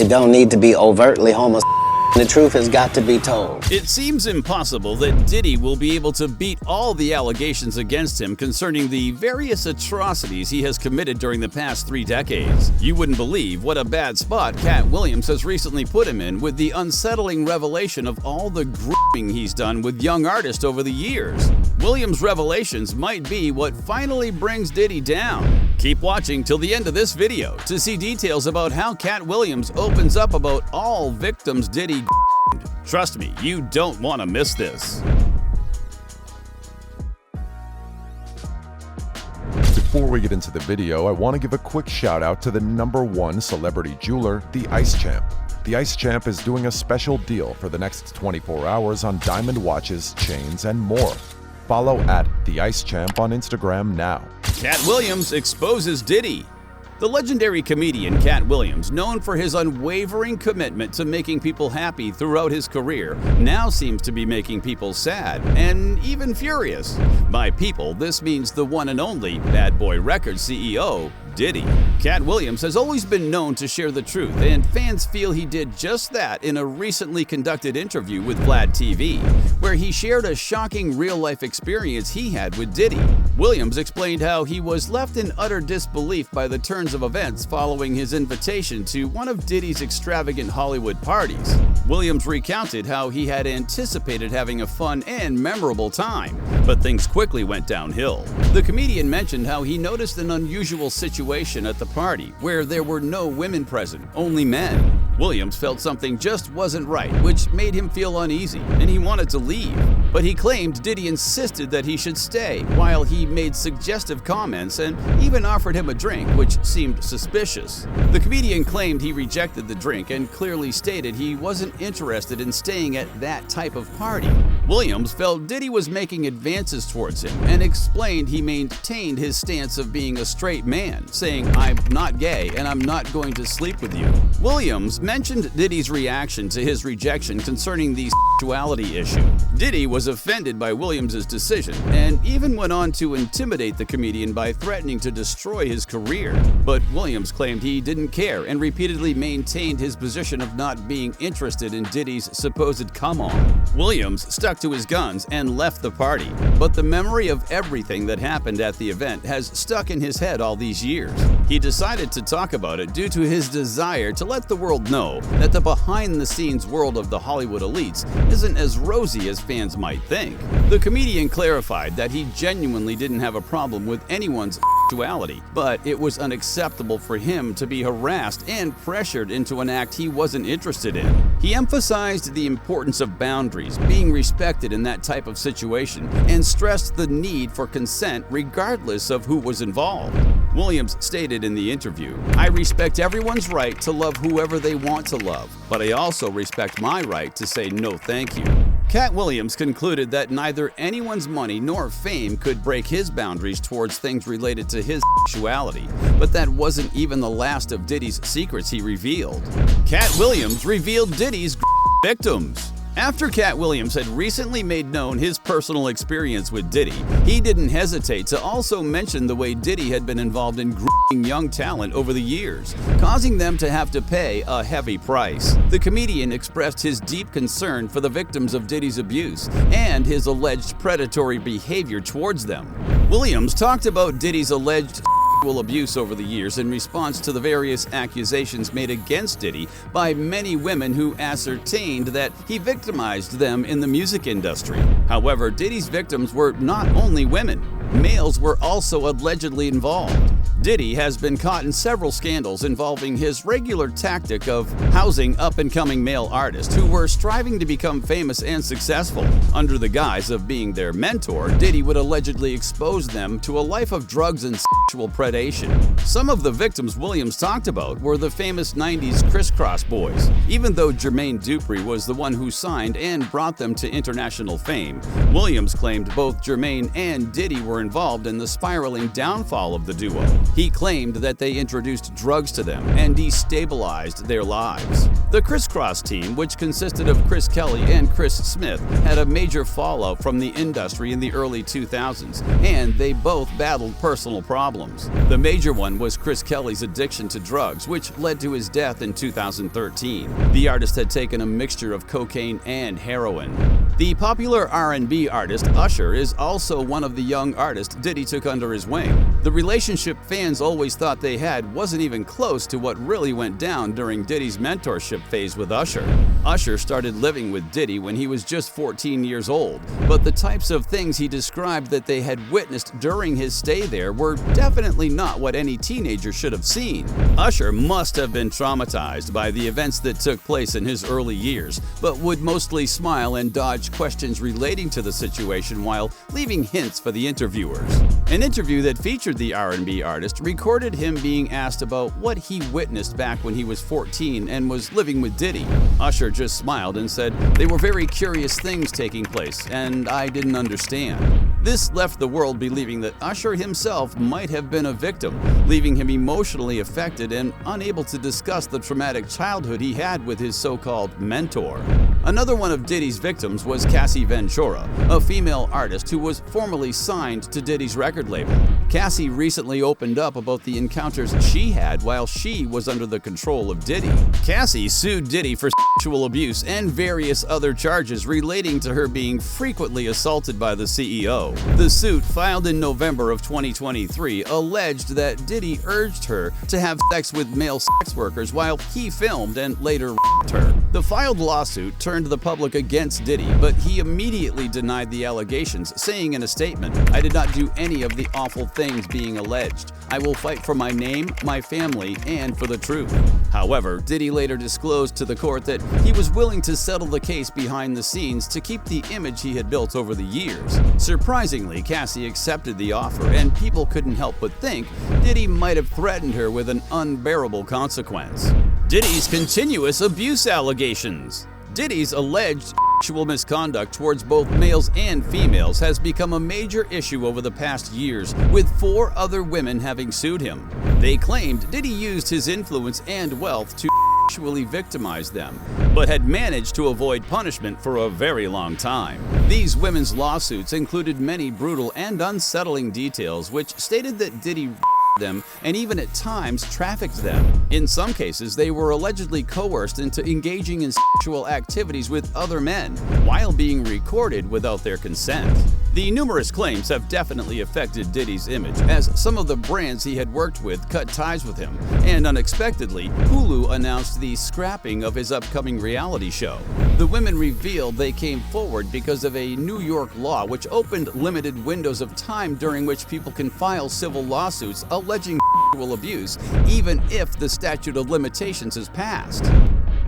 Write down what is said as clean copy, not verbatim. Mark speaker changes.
Speaker 1: It don't need to be overtly homosexual. The truth has got to be told.
Speaker 2: It seems impossible that Diddy will be able to beat all the allegations against him concerning the various atrocities he has committed during the past 3 decades. You wouldn't believe what a bad spot Katt Williams has recently put him in with the unsettling revelation of all the grooming he's done with young artists over the years. Williams' revelations might be what finally brings Diddy down. Keep watching till the end of this video to see details about how Katt Williams opens up about all victims Diddy groomed. Trust me, you don't want to miss this.
Speaker 3: Before we get into the video, I want to give a quick shout out to the #1 celebrity jeweler, the Ice Champ. The Ice Champ is doing a special deal for the next 24 hours on diamond watches, chains, and more. Follow at The Ice Champ on Instagram now.
Speaker 2: Katt Williams exposes Diddy. The legendary comedian Katt Williams, known for his unwavering commitment to making people happy throughout his career, now seems to be making people sad and even furious. By people, this means the one and only Bad Boy Records CEO, Diddy. Katt Williams has always been known to share the truth, and fans feel he did just that in a recently conducted interview with Vlad TV, where he shared a shocking real-life experience he had with Diddy. Williams explained how he was left in utter disbelief by the turns of events following his invitation to one of Diddy's extravagant Hollywood parties. Williams recounted how he had anticipated having a fun and memorable time, but things quickly went downhill. The comedian mentioned how he noticed an unusual situation at the party where there were no women present, only men. Williams felt something just wasn't right, which made him feel uneasy, and he wanted to leave. But he claimed Diddy insisted that he should stay, while he made suggestive comments and even offered him a drink, which seemed suspicious. The comedian claimed he rejected the drink and clearly stated he wasn't interested in staying at that type of party. Williams felt Diddy was making advances towards him and explained he maintained his stance of being a straight man, saying, "I'm not gay and I'm not going to sleep with you." Williams mentioned Diddy's reaction to his rejection concerning the sexuality issue. Diddy was offended by Williams' decision and even went on to intimidate the comedian by threatening to destroy his career. But Williams claimed he didn't care and repeatedly maintained his position of not being interested in Diddy's supposed come-on. Williams stuck to his guns and left the party, but the memory of everything that happened at the event has stuck in his head all these years. He decided to talk about it due to his desire to let the world know that the behind-the-scenes world of the Hollywood elites isn't as rosy as fans might think. The comedian clarified that he genuinely didn't have a problem with anyone's sexuality, but it was unacceptable for him to be harassed and pressured into an act he wasn't interested in. He emphasized the importance of boundaries being respected in that type of situation and stressed the need for consent regardless of who was involved. Williams stated in the interview, "I respect everyone's right to love whoever they want to love, but I also respect my right to say no thank you." Katt Williams concluded that neither anyone's money nor fame could break his boundaries towards things related to his sexuality, but that wasn't even the last of Diddy's secrets he revealed. Katt Williams revealed Diddy's victims. After Katt Williams had recently made known his personal experience with Diddy, he didn't hesitate to also mention the way Diddy had been involved in grooming young talent over the years, causing them to have to pay a heavy price. The comedian expressed his deep concern for the victims of Diddy's abuse and his alleged predatory behavior towards them. Williams talked about Diddy's alleged abuse over the years in response to the various accusations made against Diddy by many women who ascertained that he victimized them in the music industry. However, Diddy's victims were not only women. Males were also allegedly involved. Diddy has been caught in several scandals involving his regular tactic of housing up-and-coming male artists who were striving to become famous and successful. Under the guise of being their mentor, Diddy would allegedly expose them to a life of drugs and sexual predation. Some of the victims Williams talked about were the famous 90s Crisscross Boys. Even though Jermaine Dupri was the one who signed and brought them to international fame, Williams claimed both Jermaine and Diddy were involved in the spiraling downfall of the duo. He claimed that they introduced drugs to them and destabilized their lives. The Crisscross team, which consisted of Chris Kelly and Chris Smith, had a major fallout from the industry in the early 2000s, and they both battled personal problems. problems. The major one was Chris Kelly's addiction to drugs, which led to his death in 2013. The artist had taken a mixture of cocaine and heroin. The popular R&B artist Usher is also one of the young artists Diddy took under his wing. The relationship fans always thought they had wasn't even close to what really went down during Diddy's mentorship phase with Usher. Usher started living with Diddy when he was just 14 years old, but the types of things he described that they had witnessed during his stay there were definitely not what any teenager should have seen. Usher must have been traumatized by the events that took place in his early years, but would mostly smile and dodge questions relating to the situation while leaving hints for the interviewers. An interview that featured the R&B artist recorded him being asked about what he witnessed back when he was 14 and was living with Diddy. Usher just smiled and said, "They were very curious things taking place, and I didn't understand." This left the world believing that Usher himself might have been a victim, leaving him emotionally affected and unable to discuss the traumatic childhood he had with his so-called mentor. Another one of Diddy's victims was Cassie Ventura, a female artist who was formerly signed to Diddy's record label. Cassie recently opened up about the encounters she had while she was under the control of Diddy. Cassie sued Diddy for sexual abuse and various other charges relating to her being frequently assaulted by the CEO. The suit, filed in November of 2023, alleged that Diddy urged her to have sex with male sex workers while he filmed and later raped her. The filed lawsuit turned the public against Diddy, but he immediately denied the allegations, saying in a statement, "I did not do any of the awful things being alleged. I will fight for my name, my family, and for the truth." However, Diddy later disclosed to the court that he was willing to settle the case behind the scenes to keep the image he had built over the years. Surprisingly, Cassie accepted the offer, and people couldn't help but think Diddy might have threatened her with an unbearable consequence. Diddy's continuous abuse allegations. Diddy's alleged sexual misconduct towards both males and females has become a major issue over the past years, with 4 other women having sued him. They claimed Diddy used his influence and wealth to sexually victimize them, but had managed to avoid punishment for a very long time. These women's lawsuits included many brutal and unsettling details, which stated that Diddy them and even at times trafficked them. In some cases, they were allegedly coerced into engaging in sexual activities with other men while being recorded without their consent. The numerous claims have definitely affected Diddy's image, as some of the brands he had worked with cut ties with him, and unexpectedly, Hulu announced the scrapping of his upcoming reality show. The women revealed they came forward because of a New York law which opened limited windows of time during which people can file civil lawsuits alleging sexual abuse, even if the statute of limitations has passed.